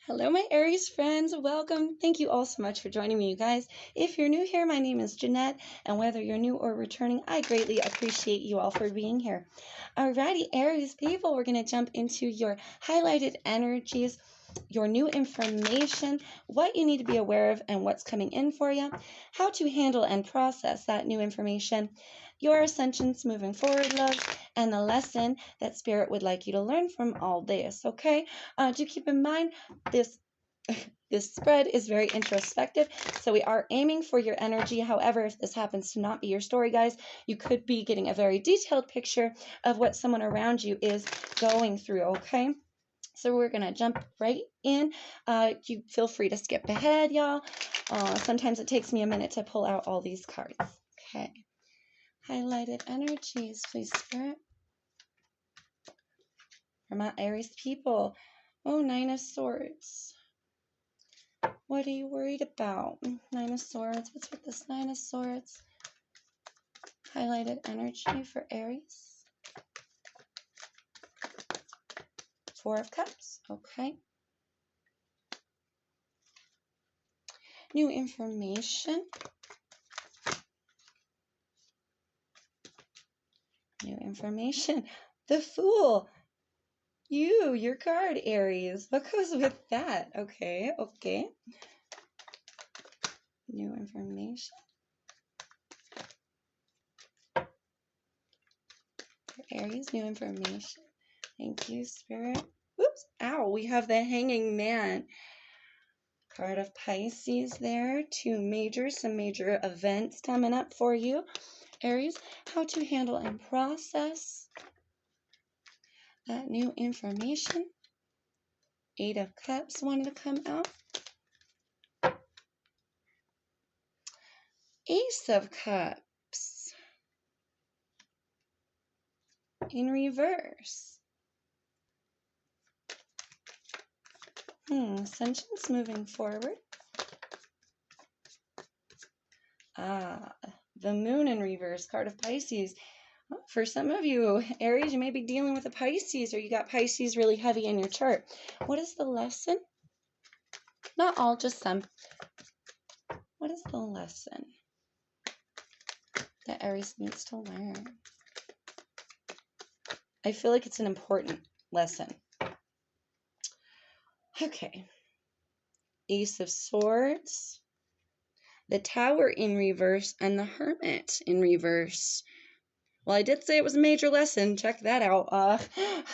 Hello, my Aries friends. Welcome. Thank you all so much for joining me, you guys. If you're new here, my name is Jeanette, and whether you're new or returning, I greatly appreciate you all for being here. Alrighty, Aries people, we're going to jump into your highlighted energies, your new information, what you need to be aware of, and what's coming in for you, how to handle and process that new information, your ascensions moving forward, love, and the lesson that Spirit would like you to learn from all this, okay? Do keep in mind, this spread is very introspective, so we are aiming for your energy. However, if this happens to not be your story, guys, you could be getting a very detailed picture of what someone around you is going through, okay? So we're going to jump right in. You feel free to skip ahead, y'all. Sometimes it takes me a minute to pull out all these cards. Okay. Highlighted energies, please, Spirit. For my Aries people. Oh, Nine of Swords. What are you worried about? Nine of Swords. What's with this Nine of Swords? Highlighted energy for Aries. Four of Cups. Okay. New information. New information. The Fool. Your card, Aries. What goes with that? Okay, okay. New information. For Aries, new information. Thank you, Spirit. Oops, ow, we have the Hanging Man. Card of Pisces there. Some major events coming up for you, Aries. How to handle and process that new information. Eight of Cups wanted to come out. Ace of Cups. In reverse. Ascensions moving forward. The Moon in reverse, card of Pisces. For some of you, Aries, you may be dealing with a Pisces, or you got Pisces really heavy in your chart. What is the lesson? Not all, just some. What is the lesson that Aries needs to learn? I feel like it's an important lesson. Okay. Ace of Swords, the Tower in reverse, and the Hermit in reverse. Well, I did say it was a major lesson. Check that out.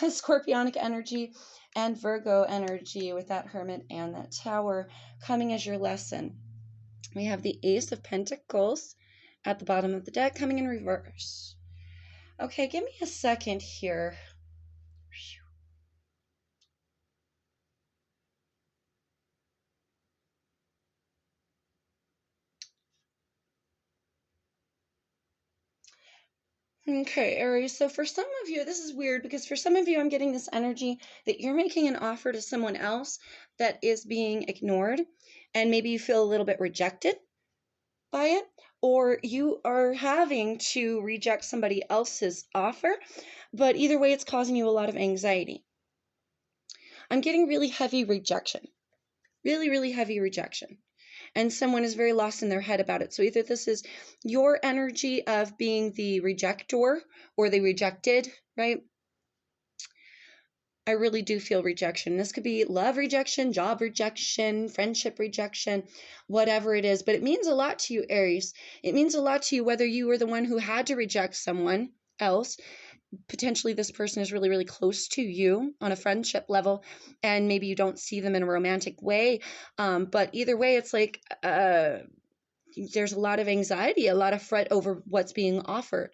Scorpionic energy and Virgo energy with that Hermit and that Tower coming as your lesson. We have the Ace of Pentacles at the bottom of the deck coming in reverse. Okay, give me a second here. Okay, Aries, so for some of you, this is weird because for some of you, I'm getting this energy that you're making an offer to someone else that is being ignored, and maybe you feel a little bit rejected by it, or you are having to reject somebody else's offer, but either way, it's causing you a lot of anxiety. I'm getting really heavy rejection, really heavy rejection. And someone is very lost in their head about it. So either this is your energy of being the rejector or the rejected, right? I really do feel rejection. This could be love rejection, job rejection, friendship rejection, whatever it is. But it means a lot to you, Aries. It means a lot to you whether you were the one who had to reject someone else. Potentially this person is really close to you on a friendship level, and maybe you don't see them in a romantic way, but either way, it's like there's a lot of anxiety, a lot of fret over what's being offered.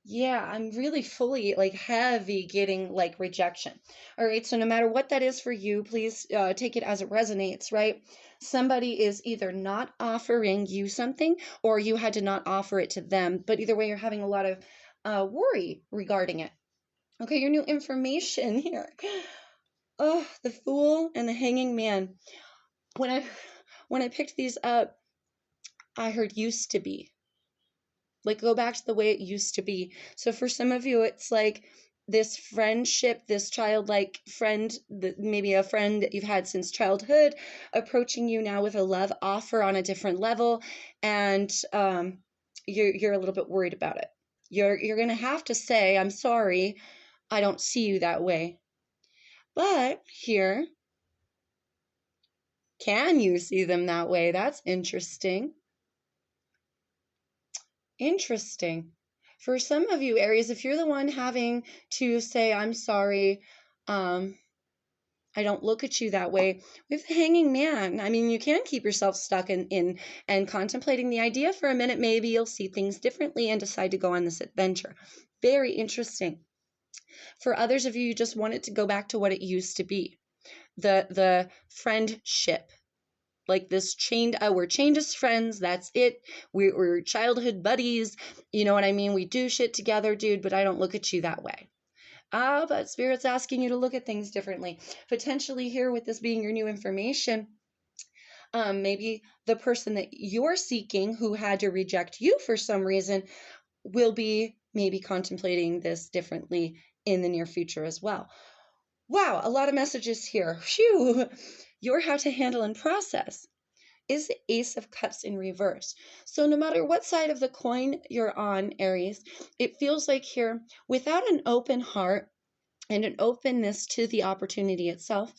Yeah, I'm really fully heavy getting rejection. All right, so no matter what that is for you, please take it as it resonates, right? Somebody is either not offering you something or you had to not offer it to them, but either way, you're having a lot of worry regarding it. Okay, your new information here. Oh, the Fool and the Hanging Man. When I picked these up, I heard used to be. Go back to the way it used to be. So for some of you, it's like this friendship, this childlike friend, maybe a friend that you've had since childhood, approaching you now with a love offer on a different level, and you're a little bit worried about it. You're gonna have to say, I'm sorry, I don't see you that way. But here, can you see them that way? That's interesting. Interesting. For some of you, Aries, if you're the one having to say, I'm sorry, I don't look at you that way. With the Hanging Man, I mean, you can keep yourself stuck in and contemplating the idea for a minute. Maybe you'll see things differently and decide to go on this adventure. Very interesting. For others of you, you just want it to go back to what it used to be. The friendship. Like this chained, we're chained as friends. That's it. We're childhood buddies. You know what I mean? We do shit together, dude, but I don't look at you that way. But Spirit's asking you to look at things differently. Potentially here with this being your new information, maybe the person that you're seeking who had to reject you for some reason will be maybe contemplating this differently in the near future as well. Wow, a lot of messages here. Phew. You're how to handle and process is the Ace of Cups in reverse. So no matter what side of the coin you're on, Aries, it feels like here, without an open heart and an openness to the opportunity itself,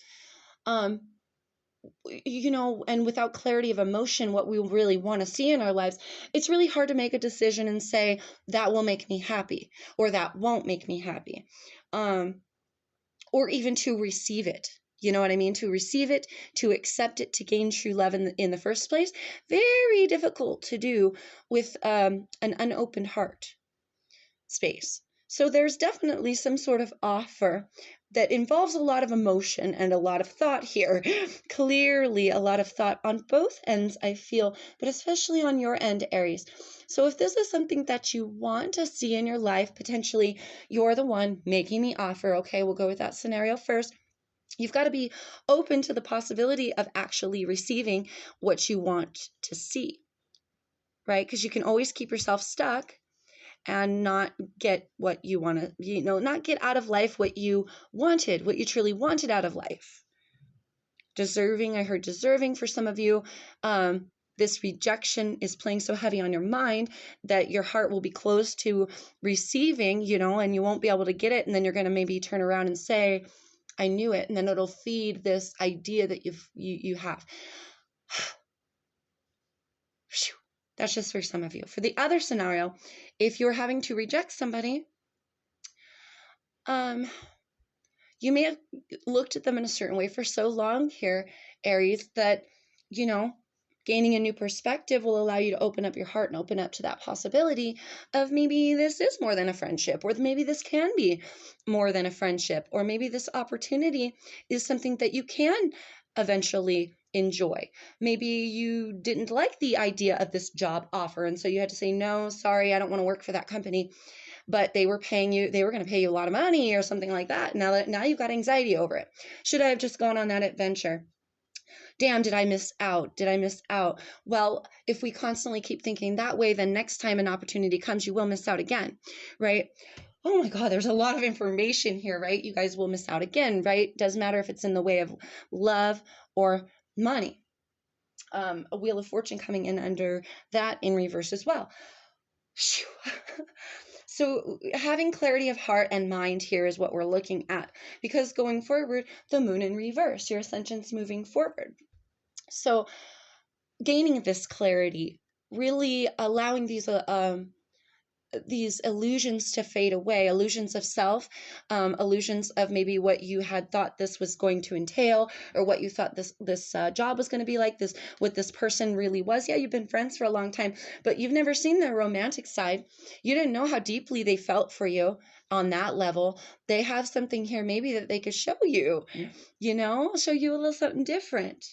you know, and without clarity of emotion, what we really want to see in our lives, it's really hard to make a decision and say, that will make me happy, or that won't make me happy. Or even to receive it. You know what I mean? To receive it, to accept it, to gain true love in the first place. Very difficult to do with an unopened heart space. So there's definitely some sort of offer that involves a lot of emotion and a lot of thought here. Clearly a lot of thought on both ends, I feel, but especially on your end, Aries. So if this is something that you want to see in your life, potentially you're the one making the offer. Okay, we'll go with that scenario first. You've got to be open to the possibility of actually receiving what you want to see, right? Because you can always keep yourself stuck and not get what you want to, you know, not get out of life what you wanted, what you truly wanted out of life. Deserving, I heard deserving for some of you. This rejection is playing so heavy on your mind that your heart will be closed to receiving, you know, and you won't be able to get it. And then you're going to maybe turn around and say, I knew it. And then it'll feed this idea that you have. That's just for some of you. For the other scenario, if you're having to reject somebody, you may have looked at them in a certain way for so long here, Aries, that, you know, gaining a new perspective will allow you to open up your heart and open up to that possibility of maybe this is more than a friendship, or maybe this can be more than a friendship, or maybe this opportunity is something that you can eventually enjoy. Maybe you didn't like the idea of this job offer, and so you had to say, no, sorry, I don't want to work for that company. But they were paying you, they were going to pay you a lot of money or something like that. Now you've got anxiety over it. Should I have just gone on that adventure? Damn, did I miss out? Did I miss out? Well, if we constantly keep thinking that way, then next time an opportunity comes, you will miss out again, right? Oh my God, there's a lot of information here, right? You guys will miss out again, right? Doesn't matter if it's in the way of love or money. A Wheel of Fortune coming in under that in reverse as well. So having clarity of heart and mind here is what we're looking at, because going forward, the moon in reverse, your ascension's moving forward. So gaining this clarity, really allowing these illusions to fade away, illusions of self, illusions of maybe what you had thought this was going to entail, or what you thought this job was going to be like, this what this person really was. Yeah, you've been friends for a long time, but you've never seen their romantic side. You didn't know how deeply they felt for you on that level. They have something here maybe that they could show you, you know, show you a little something different.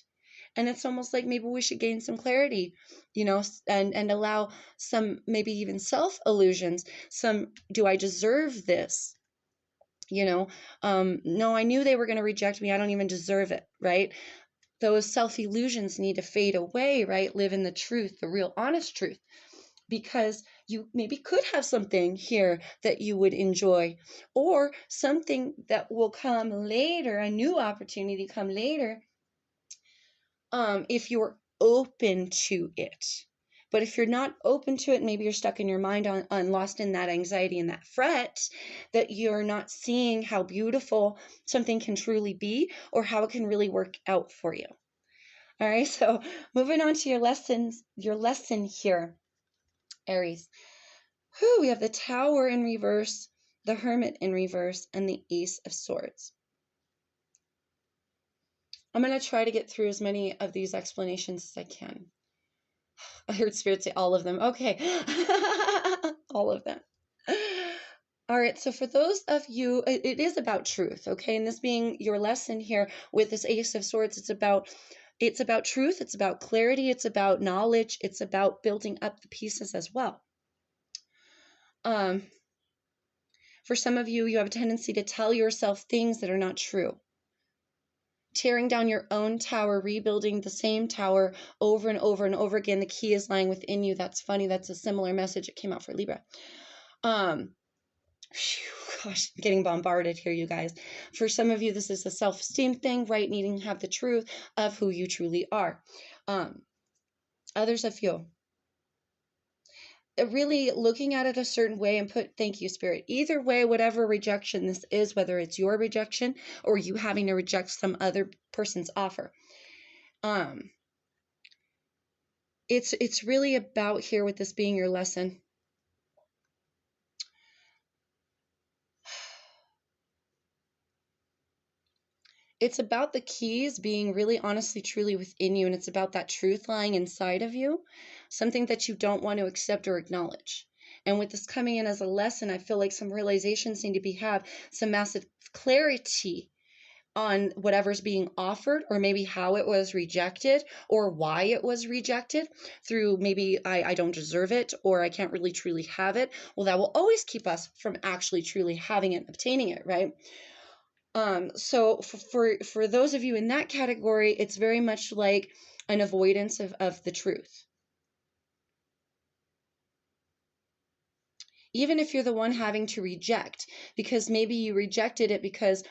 And it's almost like maybe we should gain some clarity, you know, and allow some maybe even self illusions. Some, do I deserve this? You know, no, I knew they were going to reject me. I don't even deserve it, right? Those self illusions need to fade away, right? Live in the truth, the real honest truth. because you maybe could have something here that you would enjoy, or something that will come later, a new opportunity come later, if you're open to it. But if you're not open to it, maybe you're stuck in your mind on lost in that anxiety and that fret, that you're not seeing how beautiful something can truly be or how it can really work out for you. All right, so moving on to your lesson here, Aries. We have the Tower in reverse, the Hermit in reverse, and the Ace of Swords. I'm going to try to get through as many of these explanations as I can. I heard Spirit say all of them. Okay. All of them. All right, so for those of you, it is about truth, okay? And this being your lesson here with this Ace of Swords, it's about truth, it's about clarity, it's about knowledge, it's about building up the pieces as well. For some of you, you have a tendency to tell yourself things that are not true. Tearing down your own tower, rebuilding the same tower over and over and over again. The key is lying within you. That's funny. That's a similar message that came out for Libra. Gosh, I'm getting bombarded here, you guys. For some of you, this is a self-esteem thing, right? Needing to have the truth of who you truly are. Others of you, really looking at it a certain way and thank you, Spirit. Either way, whatever rejection this is, whether it's your rejection or you having to reject some other person's offer. It's really about here with this being your lesson. It's about the keys being really honestly, truly within you. And it's about that truth lying inside of you, something that you don't want to accept or acknowledge. And with this coming in as a lesson, I feel like some realizations need to have some massive clarity on whatever's being offered, or maybe how it was rejected or why it was rejected through maybe I don't deserve it, or I can't really truly have it. Well, that will always keep us from actually truly having it, obtaining it, right? So for those of you in that category, it's very much like an avoidance of the truth. Even if you're the one having to reject, because maybe you rejected it because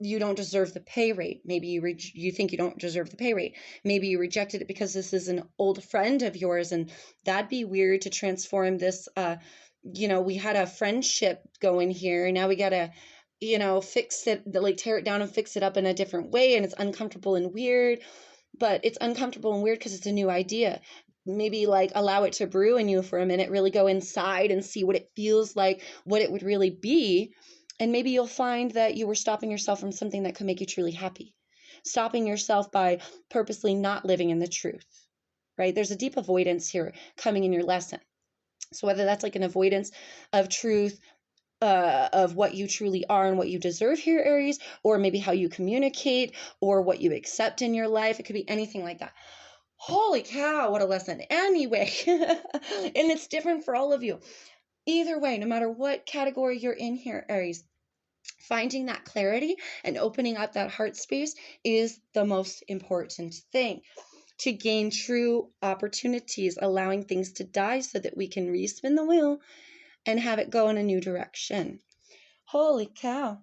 you don't deserve the pay rate. Maybe you think you don't deserve the pay rate. Maybe you rejected it because this is an old friend of yours, and that'd be weird to transform this. We had a friendship going here, and now we gotta fix it, like tear it down and fix it up in a different way, and it's uncomfortable and weird. But it's uncomfortable and weird because it's a new idea. Maybe like allow it to brew in you for a minute, really go inside and see what it feels like, what it would really be. And maybe you'll find that you were stopping yourself from something that could make you truly happy. Stopping yourself by purposely not living in the truth, right? There's a deep avoidance here coming in your lesson. So whether that's like an avoidance of truth, of what you truly are and what you deserve here, Aries, or maybe how you communicate or what you accept in your life. It could be anything like that. Holy cow, what a lesson. Anyway, and it's different for all of you. Either way, no matter what category you're in here, Aries, finding that clarity and opening up that heart space is the most important thing to gain true opportunities, allowing things to die so that we can respin the wheel and have it go in a new direction. Holy cow.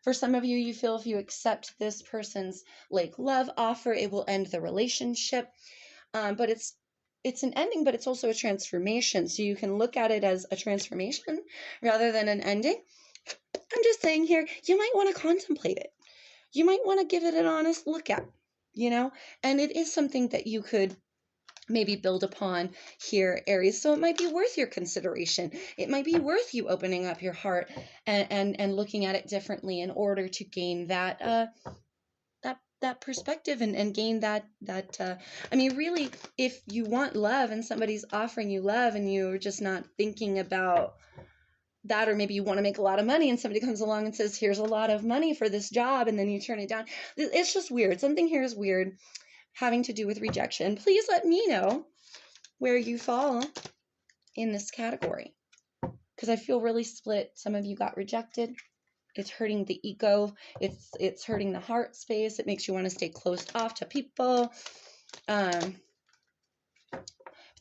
For some of you, you feel if you accept this person's love offer, it will end the relationship. But it's an ending, but it's also a transformation. So you can look at it as a transformation rather than an ending. I'm just saying here, you might want to contemplate it. You might want to give it an honest look at, and it is something that you could maybe build upon here, Aries. So it might be worth your consideration. It might be worth you opening up your heart and looking at it differently in order to gain that perspective and gain that really, if you want love and somebody's offering you love and you're just not thinking about that, or maybe you want to make a lot of money and somebody comes along and says, here's a lot of money for this job, and then you turn it down. It's just weird. Something here is weird, having to do with rejection. Please let me know where you fall in this category, because I feel really split. Some of you got rejected. It's hurting the ego. It's hurting the heart space. It makes you want to stay closed off to people.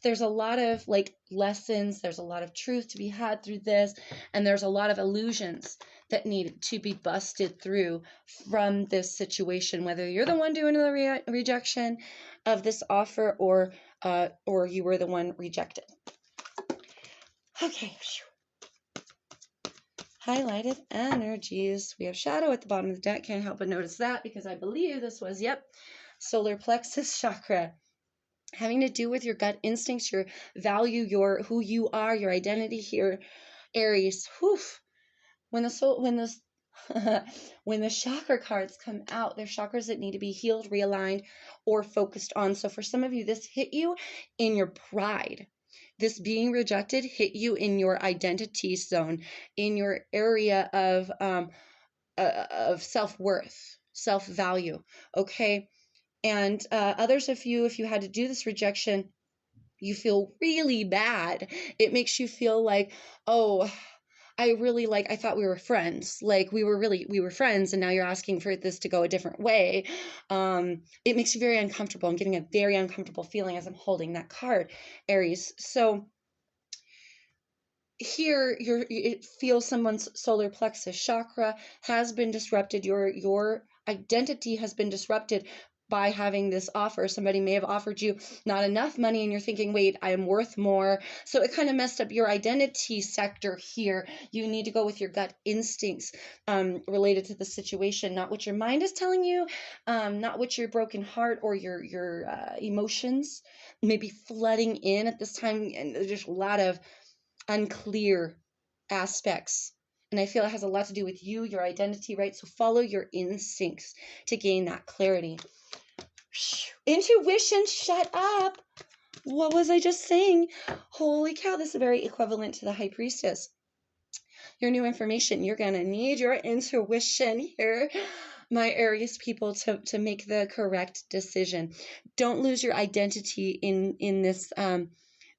there's a lot of like lessons, there's a lot of truth to be had through this, and there's a lot of illusions that need to be busted through from this situation, whether you're the one doing the rejection of this offer or you were the one rejected. Okay. Highlighted energies. We have shadow at the bottom of the deck. Can't help but notice that because I believe this was, yep, solar plexus chakra. Having to do with your gut instincts, your value, your who you are, your identity here, Aries. Whew. When the when the chakra cards come out, they're chakras that need to be healed, realigned, or focused on. So for some of you, this hit you in your pride. This being rejected hit you in your identity zone, in your area of self-worth, self-value. Okay. And others of you, if you had to do this rejection, you feel really bad. It makes you feel like, oh, I thought we were friends. Like we were friends, and now you're asking for this to go a different way. It makes you very uncomfortable. I'm getting a very uncomfortable feeling as I'm holding that card, Aries. So here it feels someone's solar plexus chakra has been disrupted. Your identity has been disrupted by having this offer. Somebody may have offered you not enough money and you're thinking, wait, I am worth more. So it kind of messed up your identity sector here. You need to go with your gut instincts related to the situation, not what your mind is telling you, not what your broken heart or your emotions may be flooding in at this time. And there's a lot of unclear aspects. And I feel it has a lot to do with you, your identity, right? So follow your instincts to gain that clarity. Intuition, shut up. What was I just saying? Holy cow, this is very equivalent to the High Priestess. Your new information, you're going to need your intuition here, my Aries people, to make the correct decision. Don't lose your identity in this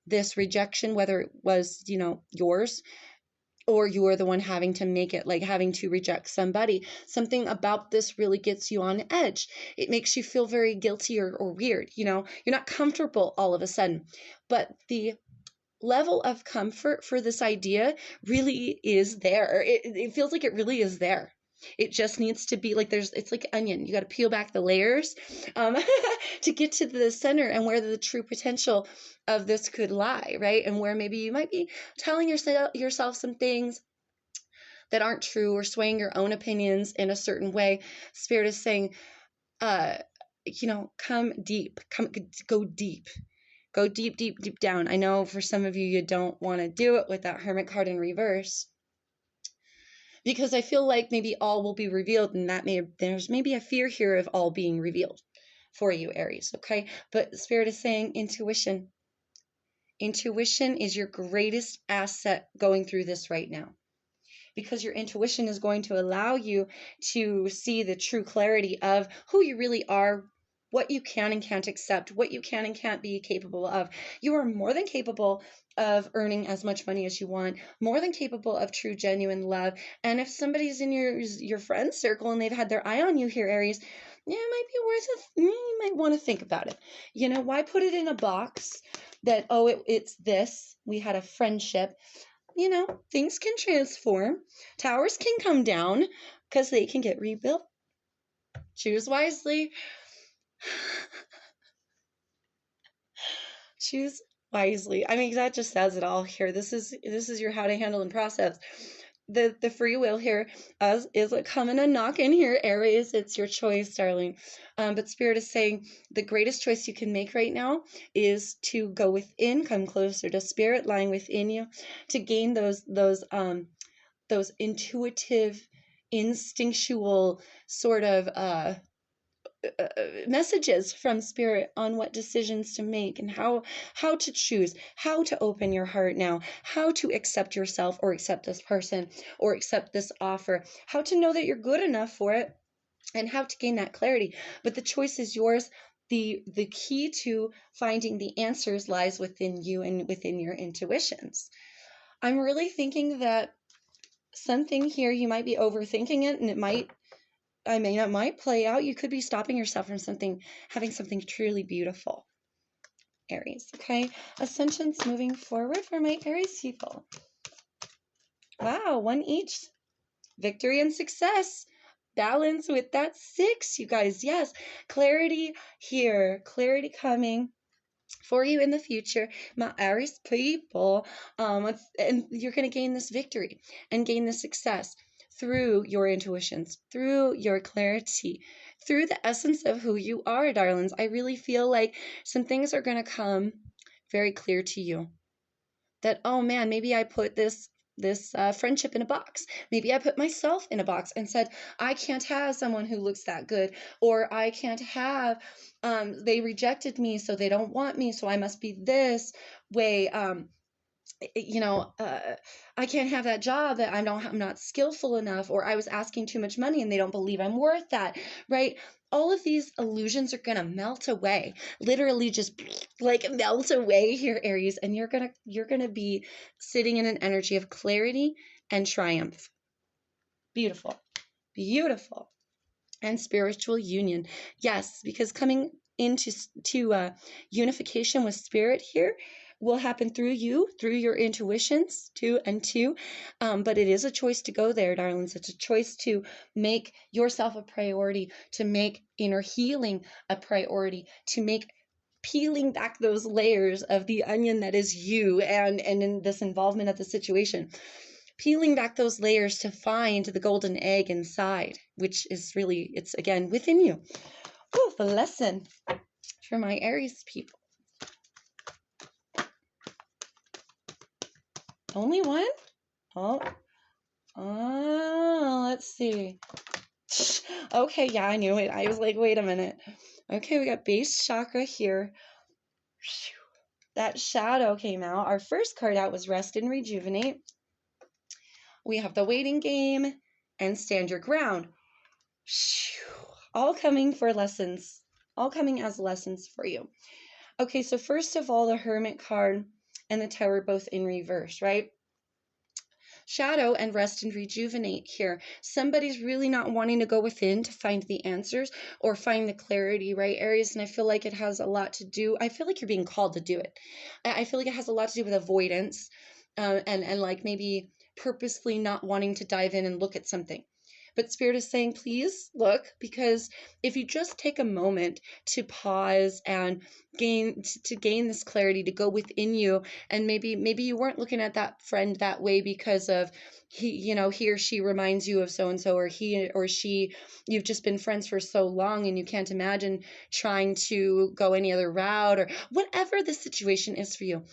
this rejection, whether it was, yours, or you are the one having to make it, like having to reject somebody. Something about this really gets you on edge. It makes you feel very guilty or weird. You're not comfortable all of a sudden. But the level of comfort for this idea really is there. It feels like it really is there. It just needs to be like it's like onion. You got to peel back the layers to get to the center and where the true potential of this could lie, right? And where maybe you might be telling yourself some things that aren't true or swaying your own opinions in a certain way. Spirit is saying, come deep, go deep. Go deep, deep, deep down. I know for some of you, you don't want to do it with that Hermit card in reverse, because I feel like maybe all will be revealed, and there's maybe a fear here of all being revealed for you, Aries, okay? But Spirit is saying intuition. Intuition is your greatest asset going through this right now, because your intuition is going to allow you to see the true clarity of who you really are, what you can and can't accept, what you can and can't be capable of. You are more than capable of earning as much money as you want, more than capable of true, genuine love. And if somebody's in your friend circle and they've had their eye on you here, Aries, yeah, it might be worth it. You might want to think about it. Why put it in a box that, it's this, we had a friendship. Things can transform. Towers can come down because they can get rebuilt. Choose wisely. Choose wisely. I mean, that just says it all here. This is your how to handle and process. The free will here is coming and knocking here, Aries. It's your choice, darling. But Spirit is saying the greatest choice you can make right now is to go within, come closer to Spirit lying within you, to gain those intuitive, instinctual sort of messages from Spirit on what decisions to make and how to choose, how to open your heart now, how to accept yourself or accept this person or accept this offer, how to know that you're good enough for it, and how to gain that clarity. But the choice is yours. The key to finding the answers lies within you and within your intuitions. I'm really thinking that something here, you might be overthinking it, and it might play out. You could be stopping yourself from having something truly beautiful. Aries, okay? Ascensions moving forward for my Aries people. Wow, one each. Victory and success. Balance with that 6, you guys. Yes, clarity here. Clarity coming for you in the future, my Aries people. And you're going to gain this victory and gain this success through your intuitions, through your clarity, through the essence of who you are, darlings. I really feel like some things are going to come very clear to you. That, oh man, maybe I put this friendship in a box. Maybe I put myself in a box and said, I can't have someone who looks that good, or I can't have, they rejected me, so they don't want me, so I must be this way. I can't have that job, that I'm not skillful enough, or I was asking too much money and they don't believe I'm worth that, right? All of these illusions are going to melt away, literally just like melt away here, Aries, and you're going to be sitting in an energy of clarity and triumph. Beautiful. Beautiful. And spiritual union. Yes, because coming into unification with spirit here will happen through you, through your intuitions, but it is a choice to go there, darlings. It's a choice to make yourself a priority, to make inner healing a priority, to make peeling back those layers of the onion that is you, and in this involvement of the situation, peeling back those layers to find the golden egg inside, which is really, it's again within you. Oh, the lesson for my Aries people. Only one? Let's see. Okay, yeah, I knew it. I was like, wait a minute. Okay, we got base chakra here. That shadow came out. Our first card out was rest and rejuvenate. We have the waiting game and stand your ground. All coming for lessons. All coming as lessons for you. Okay, so first of all, the Hermit card and the Tower both in reverse, right? Shadow and rest and rejuvenate here. Somebody's really not wanting to go within to find the answers or find the clarity, right, Aries? And I feel like it has a lot to do, I feel like you're being called to do it. I feel like it has a lot to do with avoidance and like maybe purposely not wanting to dive in and look at something. But Spirit is saying, please look, because if you just take a moment to pause and gain this clarity, to go within you, and maybe you weren't looking at that friend that way because of he or she reminds you of so and so, or he or she, you've just been friends for so long and you can't imagine trying to go any other route, or whatever the situation is for you.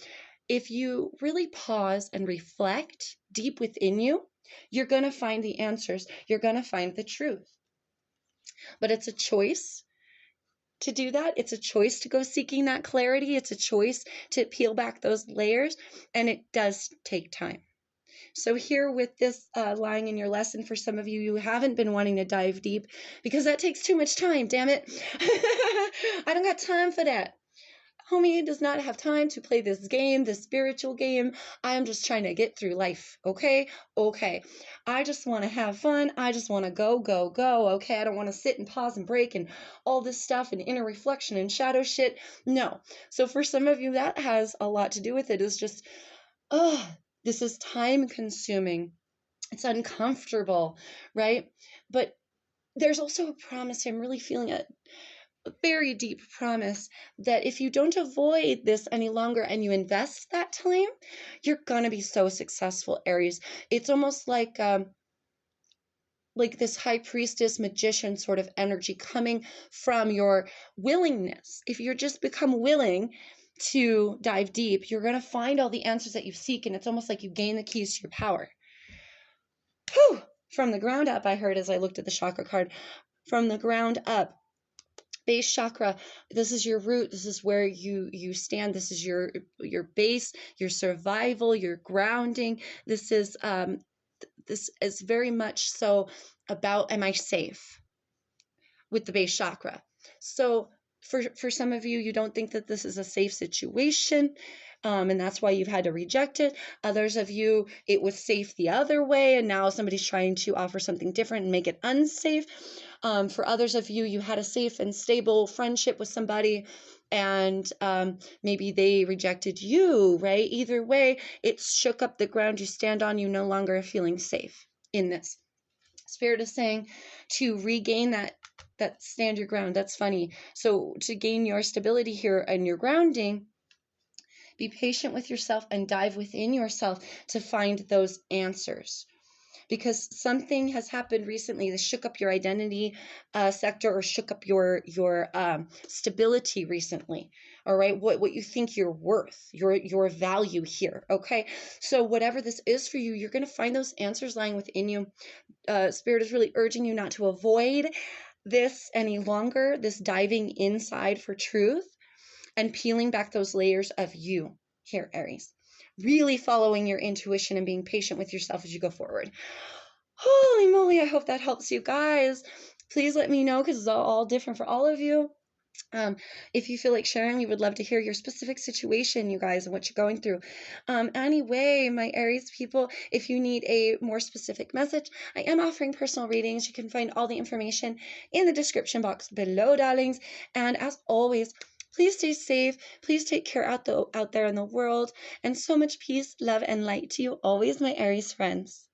If you really pause and reflect deep within you, you're going to find the answers. You're going to find the truth. But it's a choice to do that. It's a choice to go seeking that clarity. It's a choice to peel back those layers. And it does take time. So here with this lying in your lesson, for some of you, you haven't been wanting to dive deep because that takes too much time. Damn it. I don't got time for that. Homie does not have time to play this game, this spiritual game. I am just trying to get through life, okay? Okay. I just want to have fun. I just want to go, okay? I don't want to sit and pause and break and all this stuff and inner reflection and shadow shit. No. So for some of you, that has a lot to do with it. It's just, this is time consuming. It's uncomfortable, right? But there's also a promise. I'm really feeling it. A very deep promise that if you don't avoid this any longer and you invest that time, you're gonna be so successful, Aries. It's almost like this high priestess magician sort of energy coming from your willingness. If you're just become willing to dive deep, you're gonna find all the answers that you seek, and it's almost like you gain the keys to your power. Whew! From the ground up, I heard as I looked at the chakra card, from the ground up. Base chakra, this is your root, this is where you stand, this is your base, your survival, your grounding. This is very much so about, am I safe, with the base chakra. So for some of you, you don't think that this is a safe situation, and that's why you've had to reject it. Others of you, it was safe the other way, and now somebody's trying to offer something different and make it unsafe. For others of you, you had a safe and stable friendship with somebody, and maybe they rejected you, right? Either way, it shook up the ground you stand on. You no longer are feeling safe in this. Spirit is saying to regain that stand your ground. That's funny. So to gain your stability here and your grounding, be patient with yourself and dive within yourself to find those answers. Because something has happened recently that shook up your identity sector, or shook up your stability recently. All right, what you think you're worth, your value here. Okay, so whatever this is for you, you're going to find those answers lying within you. Spirit is really urging you not to avoid this any longer, this diving inside for truth and peeling back those layers of you here, Aries. Really following your intuition and being patient with yourself as you go forward. Holy moly, I hope that helps you guys. Please let me know, because it's all different for all of you. If you feel like sharing, we would love to hear your specific situation, you guys, and what you're going through. Anyway, my Aries people, if you need a more specific message, I am offering personal readings. You can find all the information in the description box below, darlings. And as always, please stay safe. Please take care out there in the world. And so much peace, love, and light to you always, my Aries friends.